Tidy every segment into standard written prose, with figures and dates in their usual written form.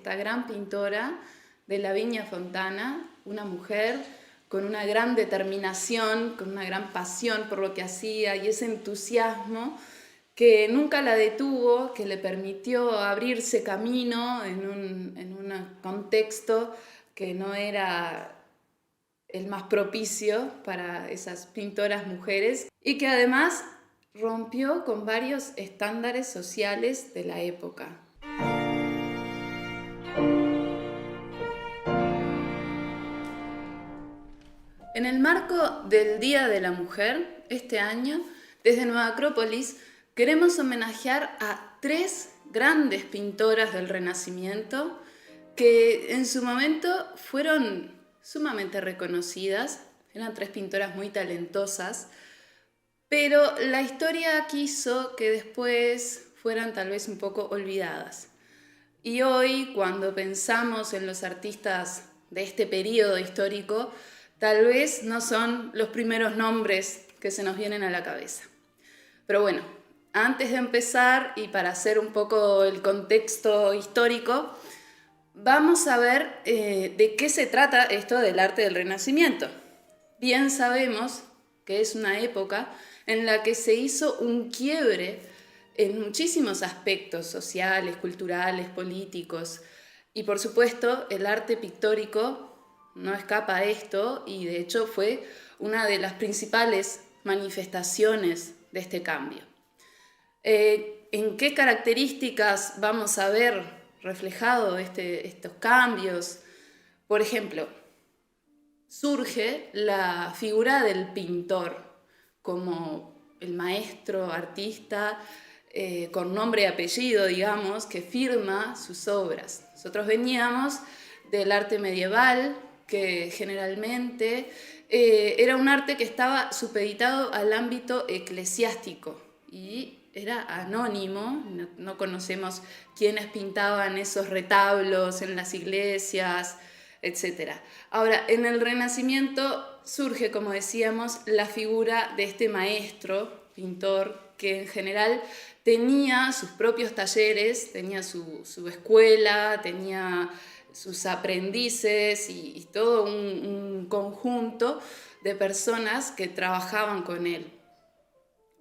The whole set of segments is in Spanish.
esta gran pintora de Lavinia Fontana, una mujer con una gran determinación, con una gran pasión por lo que hacía y ese entusiasmo que nunca la detuvo, que le permitió abrirse camino en un contexto que no era el más propicio para esas pintoras mujeres y que además rompió con varios estándares sociales de la época. En el marco del Día de la Mujer, este año, desde Nueva Acrópolis, queremos homenajear a 3 grandes pintoras del Renacimiento que en su momento fueron sumamente reconocidas. Eran 3 pintoras muy talentosas, pero la historia quiso que después fueran tal vez un poco olvidadas. Y hoy, cuando pensamos en los artistas de este periodo histórico, tal vez no son los primeros nombres que se nos vienen a la cabeza. Pero bueno, antes de empezar y para hacer un poco el contexto histórico, vamos a ver de qué se trata esto del arte del Renacimiento. Bien sabemos que es una época en la que se hizo un quiebre en muchísimos aspectos sociales, culturales, políticos. Y por supuesto, el arte pictórico no escapa a esto y de hecho fue una de las principales manifestaciones de este cambio. ¿En qué características vamos a ver reflejado estos cambios? Por ejemplo, surge la figura del pintor como el maestro, artista, con nombre y apellido, digamos, que firma sus obras. Nosotros veníamos del arte medieval, que generalmente era un arte que estaba supeditado al ámbito eclesiástico y era anónimo, no conocemos quiénes pintaban esos retablos en las iglesias, etc. Ahora, en el Renacimiento surge, como decíamos, la figura de este maestro, pintor, que en general tenía sus propios talleres, tenía su escuela, tenía sus aprendices y todo un conjunto de personas que trabajaban con él.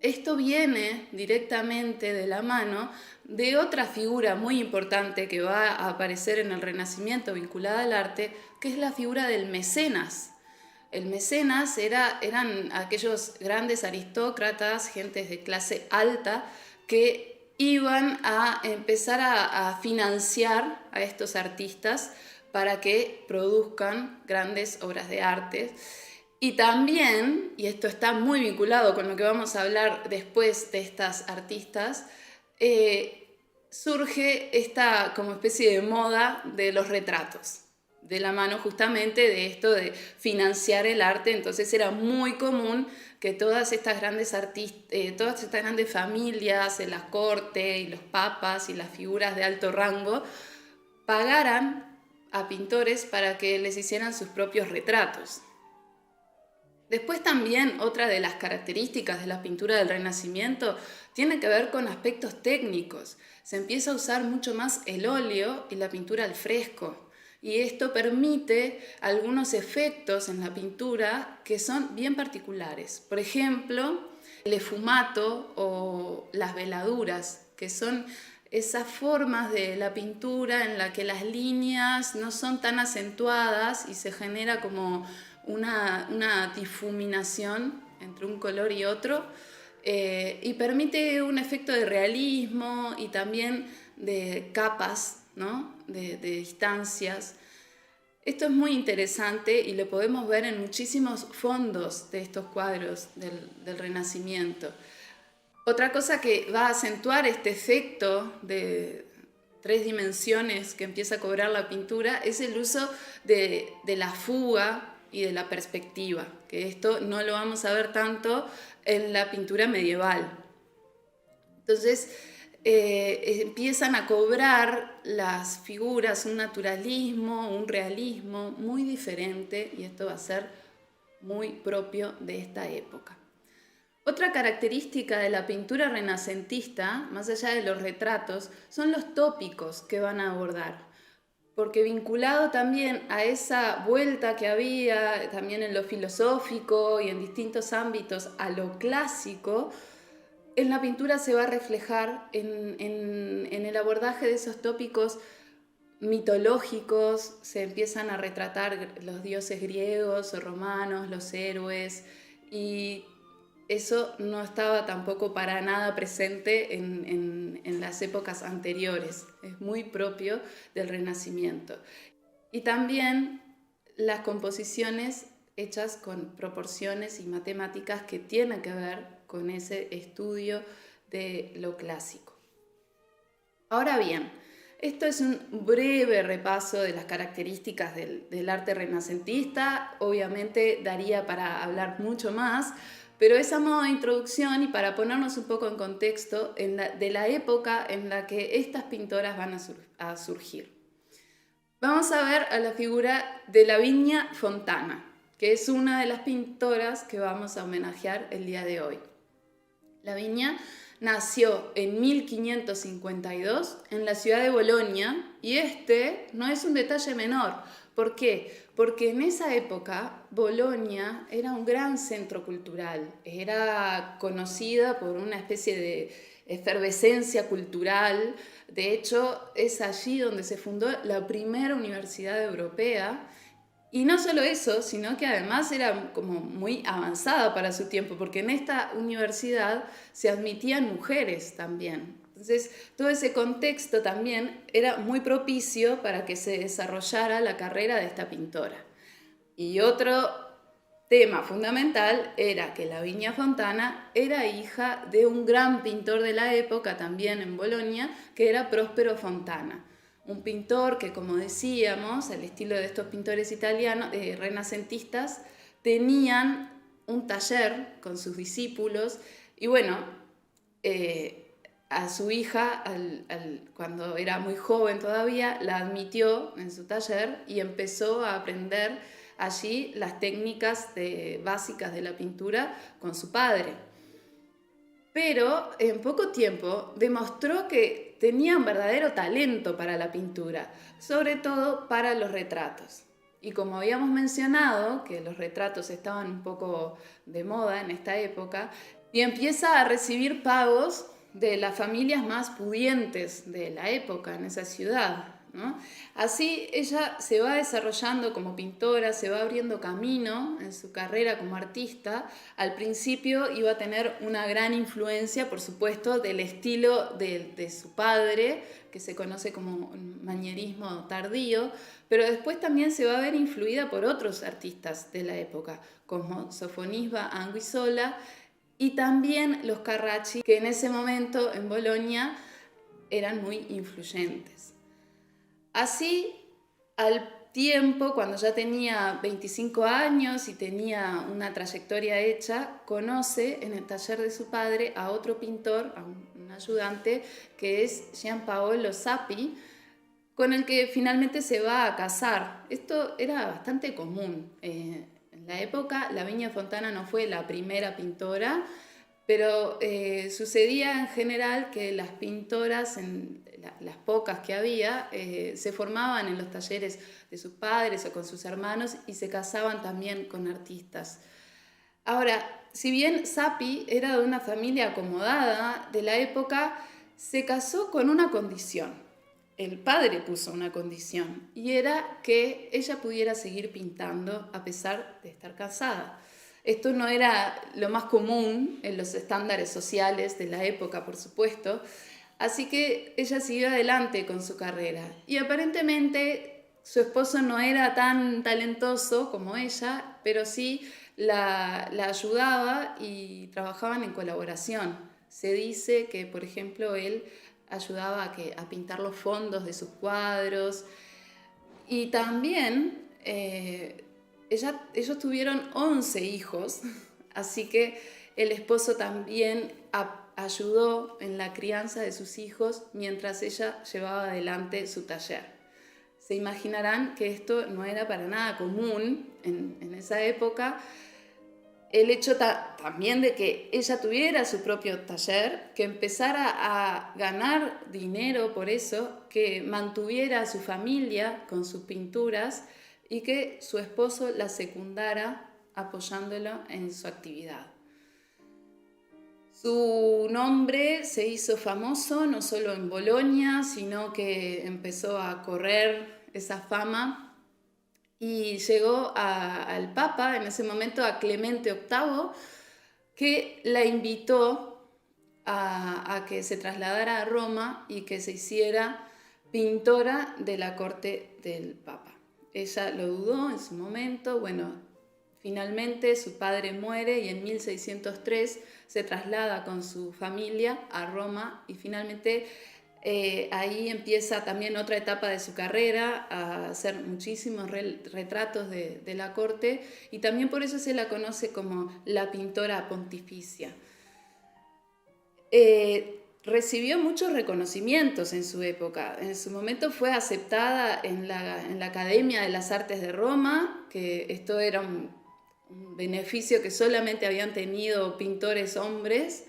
Esto viene directamente de la mano de otra figura muy importante que va a aparecer en el Renacimiento vinculada al arte, que es la figura del mecenas. El mecenas eran aquellos grandes aristócratas, gentes de clase alta, que iban a empezar a financiar a estos artistas para que produzcan grandes obras de arte. Y también, y esto está muy vinculado con lo que vamos a hablar después de estas artistas, surge esta como especie de moda de los retratos, de la mano justamente de esto de financiar el arte. Entonces era muy común que todas estas grandes todas estas grandes familias, en la corte y los papas y las figuras de alto rango, pagaran a pintores para que les hicieran sus propios retratos. Después también otra de las características de la pintura del Renacimiento tiene que ver con aspectos técnicos. Se empieza a usar mucho más el óleo y la pintura al fresco. Y esto permite algunos efectos en la pintura que son bien particulares. Por ejemplo, el esfumato o las veladuras, que son esas formas de la pintura en la que las líneas no son tan acentuadas y se genera como una difuminación entre un color y otro, y permite un efecto de realismo y también de capas, ¿no? de distancias. Esto es muy interesante y lo podemos ver en muchísimos fondos de estos cuadros del Renacimiento. Otra cosa que va a acentuar este efecto de 3 dimensiones que empieza a cobrar la pintura es el uso de la fuga y de la perspectiva, que esto no lo vamos a ver tanto en la pintura medieval. Entonces empiezan a cobrar las figuras un naturalismo, un realismo muy diferente, y esto va a ser muy propio de esta época. Otra característica de la pintura renacentista, más allá de los retratos, son los tópicos que van a abordar. porque vinculado también a esa vuelta que había también en lo filosófico y en distintos ámbitos a lo clásico, en la pintura se va a reflejar en el abordaje de esos tópicos mitológicos. Se empiezan a retratar los dioses griegos o romanos, los héroes, y eso no estaba tampoco para nada presente en las épocas anteriores. Es muy propio del Renacimiento. Y también las composiciones hechas con proporciones y matemáticas que tienen que ver con ese estudio de lo clásico. Ahora bien, esto es un breve repaso de las características del arte renacentista. Obviamente daría para hablar mucho más, pero es a modo de introducción y para ponernos un poco en contexto de la época en la que estas pintoras van a surgir. Vamos a ver a la figura de Lavinia Fontana, que es una de las pintoras que vamos a homenajear el día de hoy. Lavinia nació en 1552 en la ciudad de Bolonia, y este no es un detalle menor. ¿Por qué? Porque en esa época Bolonia era un gran centro cultural, era conocida por una especie de efervescencia cultural. De hecho, es allí donde se fundó la primera universidad europea. Y no solo eso, sino que además era como muy avanzada para su tiempo, porque en esta universidad se admitían mujeres también. Entonces, todo ese contexto también era muy propicio para que se desarrollara la carrera de esta pintora. Y otro tema fundamental era que Lavinia Fontana era hija de un gran pintor de la época, también en Bolonia, que era Prospero Fontana. Un pintor que, como decíamos, al estilo de estos pintores italianos, renacentistas, tenían un taller con sus discípulos. Y bueno, a su hija, cuando era muy joven todavía, la admitió en su taller y empezó a aprender allí las técnicas básicas de la pintura con su padre. Pero en poco tiempo demostró que tenía un verdadero talento para la pintura, sobre todo para los retratos. Y como habíamos mencionado, que los retratos estaban un poco de moda en esta época, y empieza a recibir pagos de las familias más pudientes de la época en esa ciudad, ¿no? Así ella se va desarrollando como pintora, se va abriendo camino en su carrera como artista. Al principio iba a tener una gran influencia, por supuesto, del estilo de su padre, que se conoce como un manierismo tardío, pero después también se va a ver influida por otros artistas de la época, como Sofonisba Anguissola y también los Carracci, que en ese momento en Bolonia eran muy influyentes. Así, al tiempo, cuando ya tenía 25 años y tenía una trayectoria hecha, conoce en el taller de su padre a otro pintor, a un ayudante, que es Giampaolo Zappi, con el que finalmente se va a casar. Esto era bastante común. En la época, Lavinia Fontana no fue la primera pintora, pero sucedía en general que las pintoras, las pocas que había, se formaban en los talleres de sus padres o con sus hermanos y se casaban también con artistas. Ahora, si bien Zappi era de una familia acomodada de la época, se casó con una condición. El padre puso una condición y era que ella pudiera seguir pintando a pesar de estar casada. Esto no era lo más común en los estándares sociales de la época, por supuesto, así que ella siguió adelante con su carrera. Y aparentemente su esposo no era tan talentoso como ella, pero sí la ayudaba y trabajaban en colaboración. Se dice que, por ejemplo, él ayudaba a pintar los fondos de sus cuadros y también ellos tuvieron 11 hijos, así que el esposo también ayudó en la crianza de sus hijos mientras ella llevaba adelante su taller. Se imaginarán que esto no era para nada común en esa época. el hecho también de que ella tuviera su propio taller, que empezara a ganar dinero por eso, que mantuviera a su familia con sus pinturas y que su esposo la secundara apoyándolo en su actividad. Su nombre se hizo famoso no solo en Bolonia, sino que empezó a correr esa fama y llegó al Papa, en ese momento a Clemente VIII, que la invitó a que se trasladara a Roma y que se hiciera pintora de la corte del Papa. Ella lo dudó en su momento, bueno, finalmente su padre muere y en 1603 se traslada con su familia a Roma y finalmente ahí empieza también otra etapa de su carrera, a hacer muchísimos retratos de la corte y también por eso se la conoce como la pintora pontificia. Recibió muchos reconocimientos en su época. En su momento fue aceptada en la Academia de las Artes de Roma, que esto era un beneficio que solamente habían tenido pintores hombres,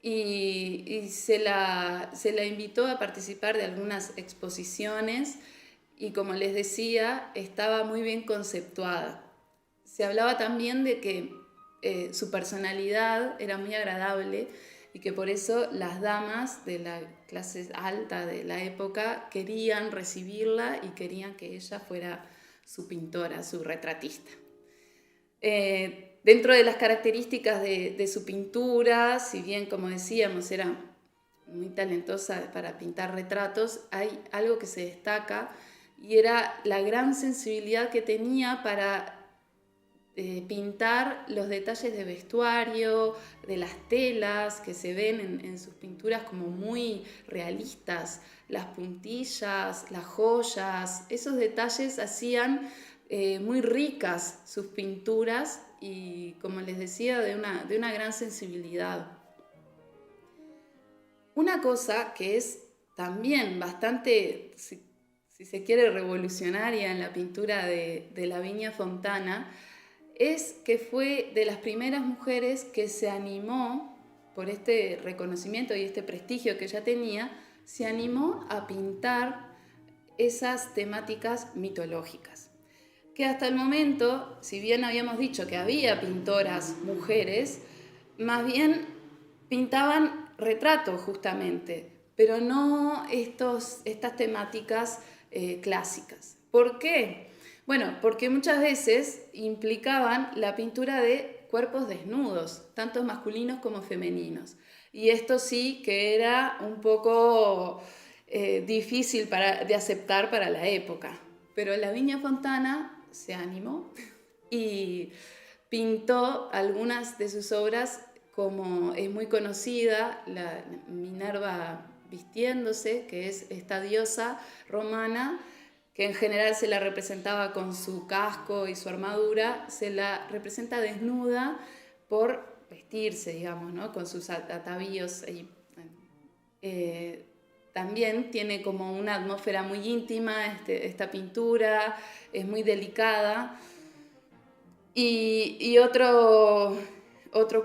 y se la invitó a participar de algunas exposiciones y, como les decía, estaba muy bien conceptuada. Se hablaba también de que su personalidad era muy agradable y que por eso las damas de la clase alta de la época querían recibirla y querían que ella fuera su pintora, su retratista. Dentro de las características de su pintura, si bien, como decíamos, era muy talentosa para pintar retratos, hay algo que se destaca y era la gran sensibilidad que tenía para pintar los detalles de vestuario, de las telas que se ven en sus pinturas como muy realistas, las puntillas, las joyas, esos detalles hacían muy ricas sus pinturas y, como les decía, de una gran sensibilidad. Una cosa que es también bastante, si se quiere, revolucionaria en la pintura de Lavinia Fontana, es que fue de las primeras mujeres que se animó, por este reconocimiento y este prestigio que ella tenía, se animó a pintar esas temáticas mitológicas. Que hasta el momento, si bien habíamos dicho que había pintoras mujeres, más bien pintaban retratos justamente, pero no estas temáticas clásicas. ¿Por qué? Bueno, porque muchas veces implicaban la pintura de cuerpos desnudos, tanto masculinos como femeninos. Y esto sí que era un poco difícil de aceptar para la época. Pero Lavinia Fontana se animó y pintó algunas de sus obras, como es muy conocida, la Minerva vistiéndose, que es esta diosa romana, que en general se la representaba con su casco y su armadura, se la representa desnuda por vestirse, digamos, ¿no? Con sus atavíos. También tiene como una atmósfera muy íntima esta pintura, es muy delicada. Y otro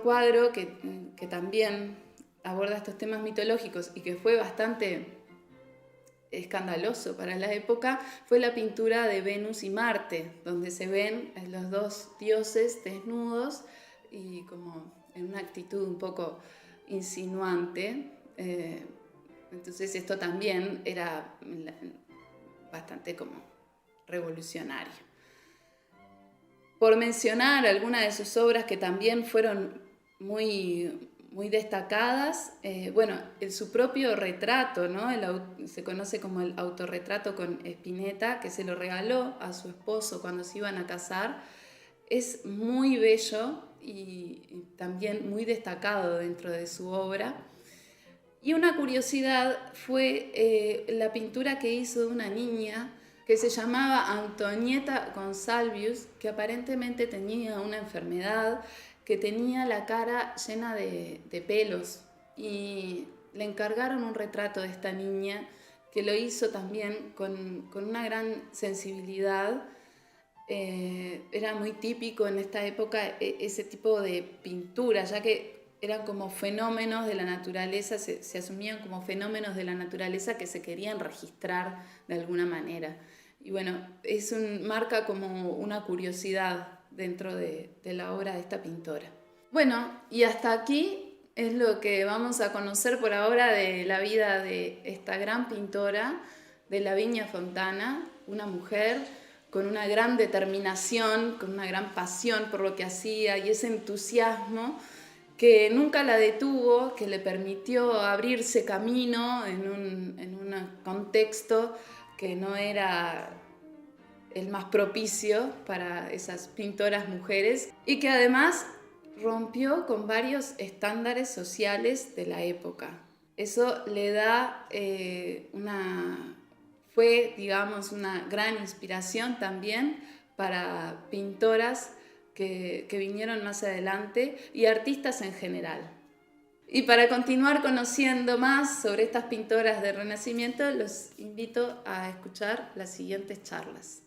cuadro que también aborda estos temas mitológicos y que fue bastante escandaloso para la época fue la pintura de Venus y Marte, donde se ven los dos dioses desnudos y como en una actitud un poco insinuante. Entonces esto también era bastante como revolucionario. Por mencionar algunas de sus obras que también fueron muy, muy destacadas, su propio retrato, ¿no? Se conoce como el autorretrato con Spinetta, que se lo regaló a su esposo cuando se iban a casar, es muy bello y también muy destacado dentro de su obra. Y una curiosidad fue la pintura que hizo de una niña que se llamaba Antonieta Gonsalvius, que aparentemente tenía una enfermedad, que tenía la cara llena de pelos, y le encargaron un retrato de esta niña que lo hizo también con una gran sensibilidad. era muy típico en esta época ese tipo de pintura, ya que eran como fenómenos de la naturaleza, se asumían como fenómenos de la naturaleza que se querían registrar de alguna manera. Y bueno, marca como una curiosidad dentro de la obra de esta pintora. Bueno, y hasta aquí es lo que vamos a conocer por ahora de la vida de esta gran pintora de Lavinia Fontana, una mujer con una gran determinación, con una gran pasión por lo que hacía y ese entusiasmo que nunca la detuvo, que le permitió abrirse camino en un contexto que no era el más propicio para esas pintoras mujeres y que además rompió con varios estándares sociales de la época. Eso le da fue, digamos, una gran inspiración también para pintoras que vinieron más adelante y artistas en general. Y para continuar conociendo más sobre estas pintoras del Renacimiento, los invito a escuchar las siguientes charlas.